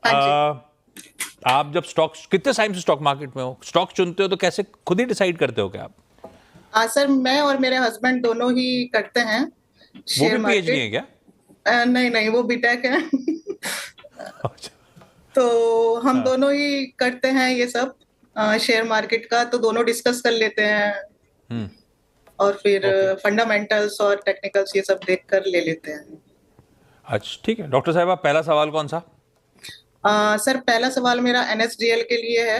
हाँ जी। आप जब स्टॉक, कितने टाइम से स्टॉक मार्केट में हो, स्टॉक चुनते हो तो कैसे खुद ही डिसाइड करते हो क्या आप? हाँ सर, मैं और मेरे हस्बैंड दोनों ही करते हैं वो भी शेयर पीएचडी मार्केट। है क्या? नहीं नहीं, वो बीटेक है। अच्छा। तो हम हाँ। दोनों ही करते हैं ये सब शेयर मार्केट का, तो दोनों डिस्कस कर लेते हैं हम्म। और फिर ओके। फंडामेंटल्स और टेक्निकल्स ये सब देख कर ले लेते हैं। अच्छा ठीक है डॉक्टर साहब, पहला सवाल कौन सा? सर, पहला सवाल मेरा एनएसडीएल के लिए है,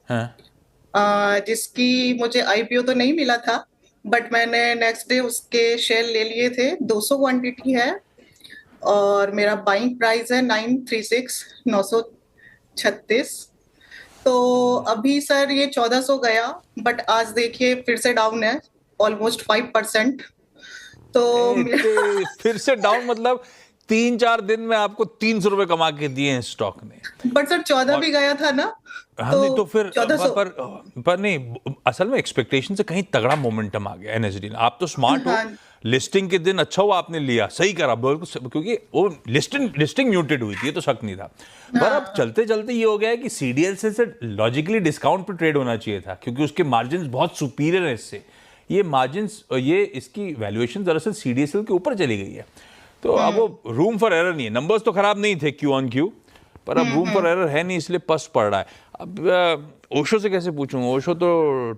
हाँ। जिसकी मुझे आईपीओ तो नहीं मिला था, बट मैंने नेक्स्ट डे उसके शेयर ले लिए थे। 200 क्वांटिटी है और मेरा बाइंग प्राइस है 936, 936। तो अभी सर ये 1400 गया, बट आज देखिए फिर से डाउन है, ऑलमोस्ट 5%। तो मेरा इतने फिर से डाउन मतलब 3-4 दिन में आपको 300 रुपए कमा के दिए हैं स्टॉक ने। बट सर 14 और भी गया था ना, हाँ तो नहीं तो फिर 1400। पर नहीं, असल में एक्सपेक्टेशन से कहीं तगड़ा मोमेंटम आ गया एनएसडी ने। आप तो स्मार्ट हो, हाँ लिस्टिंग के दिन अच्छा हुआ आपने लिया, सही करा बिल्कुल, क्योंकि वो लिस्टिंग म्यूटेड हुई थी, ये तो शक नहीं था। पर अब हाँ चलते चलते ये हो गया है कि सीडीएल से लॉजिकली डिस्काउंट पे ट्रेड होना चाहिए था, क्योंकि उसके मार्जिन बहुत सुपीरियर है इससे। ये मार्जिन, ये इसकी वैल्यूएशन दरअसल सीडीएसएल के ऊपर चली गई है। तो अब वो रूम फॉर एरर नहीं है, नंबर्स तो खराब नहीं थे क्यू ऑन क्यू, पर अब रूम फॉर एरर है नहीं, इसलिए पस पड़ रहा है। अब ओशो से कैसे पूछूंगा, ओशो तो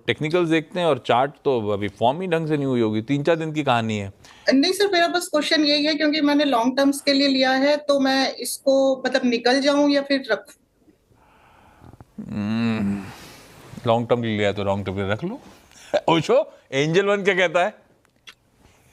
टेक्निकल्स देखते हैं और चार्ट तो अभी फॉर्म ही ढंग से नहीं हुई होगी, 3-4 दिन की कहानी है। नहीं सर, मेरा बस क्वेश्चन यही है, क्योंकि मैंने लॉन्ग टर्म्स के लिए लिया है, तो मैं इसको मतलब निकल जाऊं या फिर रखूं? लॉन्ग टर्म के लिए लिया तो लॉन्ग टर्म के लिए रख लो। ओशो एंजल वन क्या कहता है?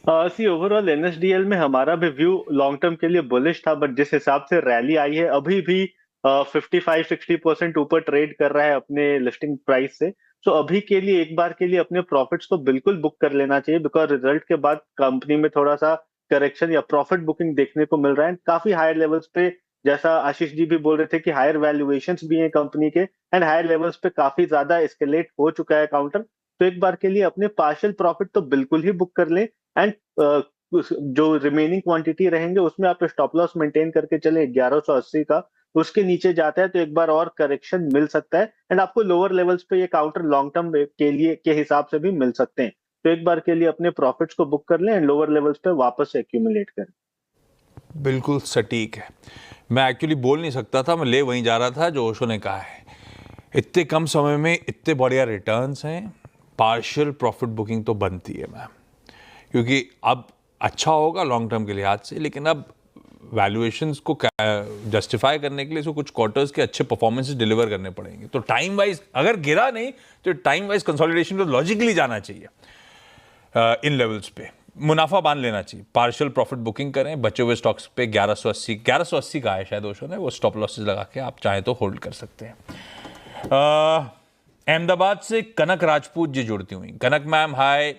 सी ओवरऑल एनएसडीएल में हमारा भी व्यू लॉन्ग टर्म के लिए बुलिश था, बट जिस हिसाब से रैली आई है अभी भी 55-60% ऊपर ट्रेड कर रहा है अपने लिस्टिंग प्राइस से। सो अभी के लिए एक बार के लिए अपने प्रॉफिट्स को बिल्कुल बुक कर लेना चाहिए, बिकॉज रिजल्ट के बाद कंपनी में थोड़ा सा करेक्शन या प्रॉफिट बुकिंग देखने को मिल रहा है काफी हायर लेवल्स पे। जैसा आशीष जी भी बोल रहे थे कि हायर वैल्यूएशंस भी हैं कंपनी के, एंड हायर लेवल्स पे काफी ज्यादा एस्केलेट हो चुका है काउंटर। तो एक बार के लिए अपने पार्शियल प्रॉफिट तो बिल्कुल ही बुक कर लें, एंड जो रिमेनिंग क्वांटिटी रहेंगे उसमें आप स्टॉप लॉस मेंटेन करके चले 1180 का। उसके नीचे जाता है तो एक बार और करेक्शन मिल सकता है, एंड आपको लोअर लेवल्स पे ये काउंटर लॉन्ग टर्म के लिए के हिसाब से भी मिल सकते हैं। तो एक बार के लिए अपने प्रॉफिट्स को बुक कर लें एंड लोअर लेवल्स पे वापस से एक्यूमुलेट करें। बिल्कुल सटीक है। मैं एक्चुअली बोल नहीं सकता था, मैं ले वहीं जा रहा था जो ओशो ने कहा है। इतने कम समय में इतने बढ़िया रिटर्न्स हैं, पार्शियल प्रॉफिट बुकिंग तो बनती है मैम, क्योंकि अब अच्छा होगा लॉन्ग टर्म के लिहाज से, लेकिन अब वैल्यूएशंस को जस्टिफाई करने के लिए इसको कुछ क्वार्टर्स के अच्छे परफॉर्मेंसेस डिलीवर करने पड़ेंगे। तो टाइम वाइज अगर गिरा नहीं तो टाइम वाइज कंसोलिडेशन को लॉजिकली जाना चाहिए, इन लेवल्स पे मुनाफा बांध लेना चाहिए, पार्शियल प्रॉफिट बुकिंग करें, बचे हुए स्टॉक्स पे 1180 का है शायद ओशो ने, वो स्टॉप लॉसेस लगा के आप चाहें तो होल्ड कर सकते हैं। अहमदाबाद से कनक राजपूत जी जुड़ती हुई। कनक मैम हाय,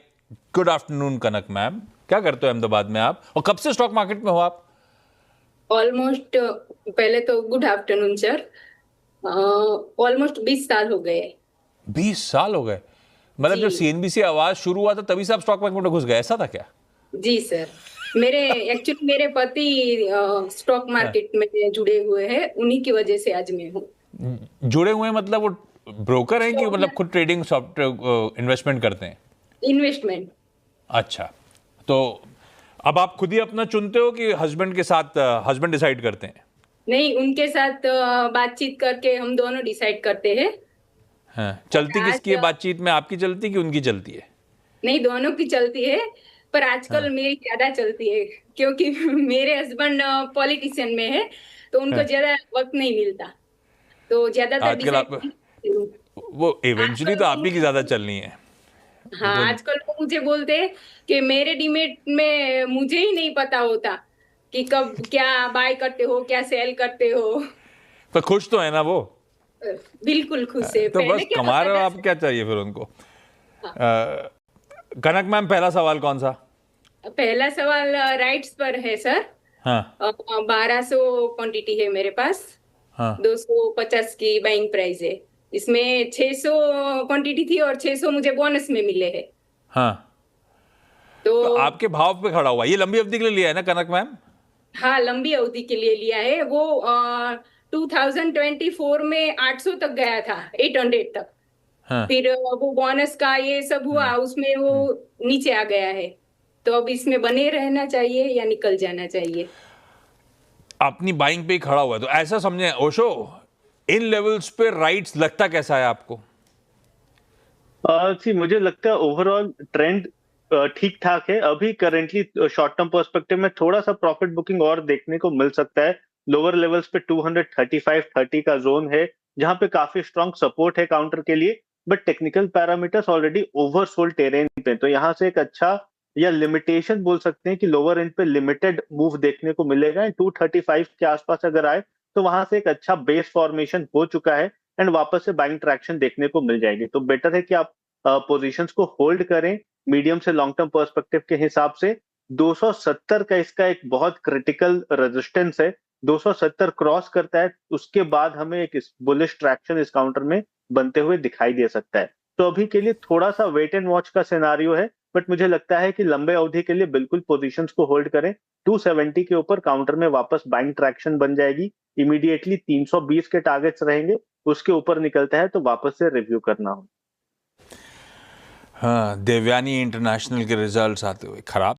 गुड आफ्टरनून कनक मैम, क्या करते हो अहमदाबाद में आप, और कब से स्टॉक मार्केट में हो आप? ऑलमोस्ट पहले तो गुड आफ्टरनून सर। ऑलमोस्ट 20 साल हो गए। 20 साल हो गए? मतलब जब जी सीएनबीसी आवाज शुरू हुआ था तभी से आप स्टॉक मार्केट में घुस गए, ऐसा था क्या? जी सर। मेरे पति स्टॉक हाँ। मार्केट में जुड़े हुए हैं, उन्हीं की वजह से आज मैं हूँ। जुड़े हुए हैं मतलब वो ब्रोकर हैं कि स्टॉक मतलब खुद ट्रेडिंग सॉफ्टवेयर इन्वेस्टमेंट करते हैं? इन्वेस्टमेंट। अच्छा, तो अब आप खुद ही अपना चुनते हो कि हस्बैंड के साथ हस्बैंड डिसाइड करते हैं? नहीं, उनके साथ बातचीत करके हम दोनों डिसाइड करते हैं। हाँ, चलती आज किसकी है बातचीत में, आपकी चलती है कि उनकी चलती है? नहीं, दोनों की चलती है, पर आजकल हाँ। मेरी ज्यादा चलती है, क्योंकि मेरे हस्बैंड पॉलिटिशियन में है, तो उनको हाँ। ज्यादा वक्त नहीं मिलता, तो ज्यादातर आजकल आप, डिसाइड। वो इवेंचुअली आजकल तो आप ही की ज्यादा चलनी है। हाँ, बोल। आजकल वो मुझे बोलते हैं कि मेरे डीमेट में मुझे ही नहीं पता होता कि कब क्या बाय करते हो, क्या सेल करते हो। पर खुश तो है ना वो? बिल्कुल खुश है। तो पहले बस क्या कमा होता रहे हो था आप, क्या चाहिए फिर उनको? हाँ। कनक मैम पहला सवाल कौन सा? पहला सवाल राइट्स पर है सर। हाँ। 1200 क्वांटिटी है मेरे पास। हाँ। 250 की बाइंग प्राइस है। इसमें 600 क्वांटिटी थी और 600 मुझे बोनस में मिले हैं। हाँ, तो तो आपके भाव पे खड़ा हुआ, ये लंबी अवधि के लिए लिया है ना कनक मैम? हाँ, लंबी अवधि के लिए लिया है। वो 2024 में 800 तक गया था, 800 तक। हाँ। फिर वो बोनस का ये सब हुआ, उसमें वो नीचे आ गया है। तो अब इसमें बने रहना चाहिए या निकल जाना चाहिए? अपनी बाइंग पे ही खड़ा हुआ है, तो ऐसा समझे ओशो, इन लेवल्स पे राइट्स लगता कैसा है आपको? सी मुझे लगता है ओवरऑल ट्रेंड ठीक ठाक है। अभी करेंटली शॉर्ट टर्म पर्सपेक्टिव में थोड़ा सा प्रॉफिट बुकिंग और देखने को मिल सकता है। लोअर लेवल्स पे 235-30 का जोन है, जहां पे काफी स्ट्रॉन्ग सपोर्ट है काउंटर के लिए, but technical parameters already oversold terrain पे, तो यहाँ से एक अच्छा या लिमिटेशन बोल सकते हैं कि लोअर एंड पे लिमिटेड मूव देखने को मिलेगा। 235 के आसपास अगर आए तो वहां से एक अच्छा बेस फॉर्मेशन हो चुका है एंड वापस से बाइंग ट्रैक्शन देखने को मिल जाएगी। तो बेटर है कि आप पोजीशंस को होल्ड करें मीडियम से लॉन्ग टर्म पर्सपेक्टिव के हिसाब से। 270 का इसका एक बहुत क्रिटिकल रेजिस्टेंस है। 270 क्रॉस करता है, उसके बाद हमें एक बुलिश ट्रैक्शन इस काउंटर में बनते हुए दिखाई दे सकता है। तो अभी के लिए थोड़ा सा वेट एंड वॉच का सिनारियो है, बट मुझे लगता है कि लंबे अवधि के लिए बिल्कुल पोजीशंस को होल्ड करें। 270 के ऊपर काउंटर में वापस बाइंग ट्रैक्शन बन जाएगी। इमीडिएटली 320 के टारगेट्स रहेंगे, उसके ऊपर निकलता है तो वापस से रिव्यू करना हो। हाँ, देवयानी इंटरनेशनल के रिजल्ट्स आते हुए खराब